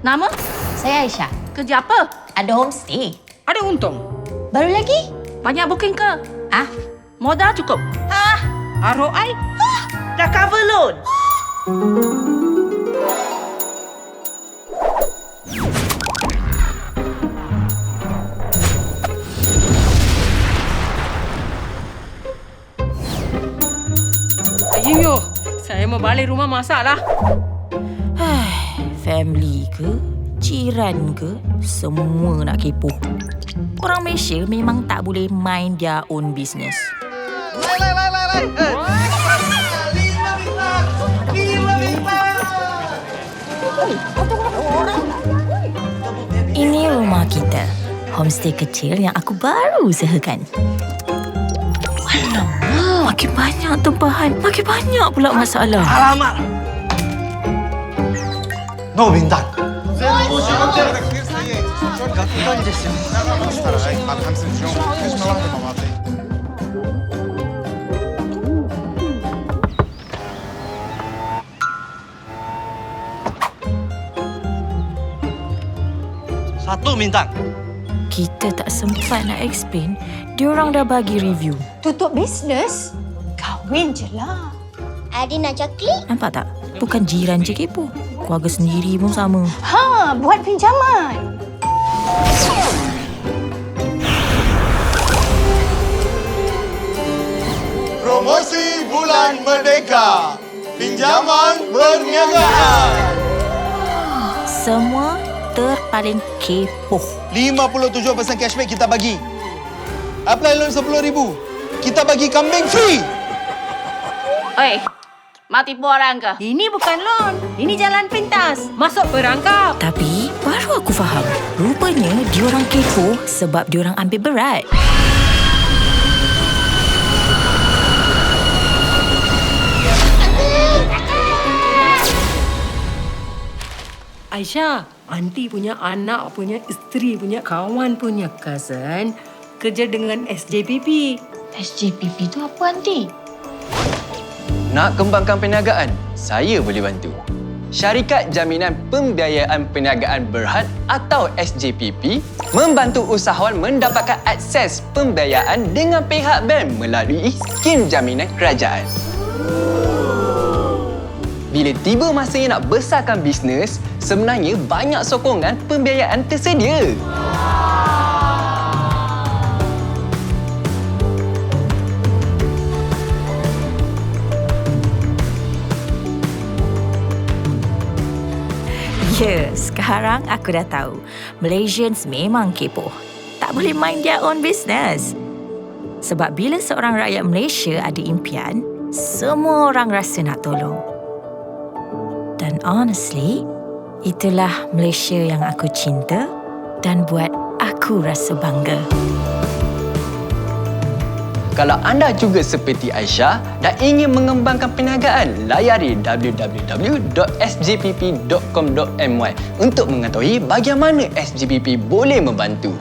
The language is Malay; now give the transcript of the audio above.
Nama? Saya Aisyah. Kerja apa? Ada homestay. Ada untung? Baru lagi? Banyak booking ke? Ah, Modal cukup? ROI? Dah cover loan? Ayuh, saya mau balik rumah masaklah. Family ke, jiran ke, semua nak kepoh. Orang Malaysia memang tak boleh mind their own business. Ini rumah kita. Homestay kecil yang aku baru usahakan. Alamak, makin banyak tempahan. Makin banyak pula masalah. Alamak. No, Bintang. Satu, Bintang. Kita tak sempat nak explain, diorang dah bagi review. tutup bisnes? Kahwin je lah. Adi nak coklat? Nampak tak? Bukan jiran je kepoh. Keluarga sendiri pun sama. Ha, buat pinjaman. Promosi Bulan Merdeka. Pinjaman perniagaan. Semua terpaling kepoh. 57% cashback kita bagi. Apply loan RM10,000. Kita bagi kambing free. Oi, mau tipu orang ke? Ini bukan loan. Ini jalan pintas. Masuk perangkap. Tapi baru aku faham. Rupanya diorang kepoh sebab diorang ambil berat. Aisyah, aunty punya anak, punya isteri, punya kawan, punya cousin kerja dengan SJPP. SJPP tu apa, Aunty? Nak kembangkan perniagaan? Saya boleh bantu. Syarikat Jaminan Pembiayaan Perniagaan Berhad atau SJPP membantu usahawan mendapatkan akses pembiayaan dengan pihak bank melalui skim jaminan kerajaan. Bila tiba masanya nak besarkan bisnes, sebenarnya banyak sokongan pembiayaan tersedia. Ya, sekarang aku dah tahu. Malaysians memang kepoh. Tak boleh mind their own business. Sebab bila seorang rakyat Malaysia ada impian, semua orang rasa nak tolong. Dan honestly, itulah Malaysia yang aku cinta dan buat aku rasa bangga. Kalau anda juga seperti Aisyah dan ingin mengembangkan perniagaan, layari www.sjpp.com.my untuk mengetahui bagaimana SJPP boleh membantu.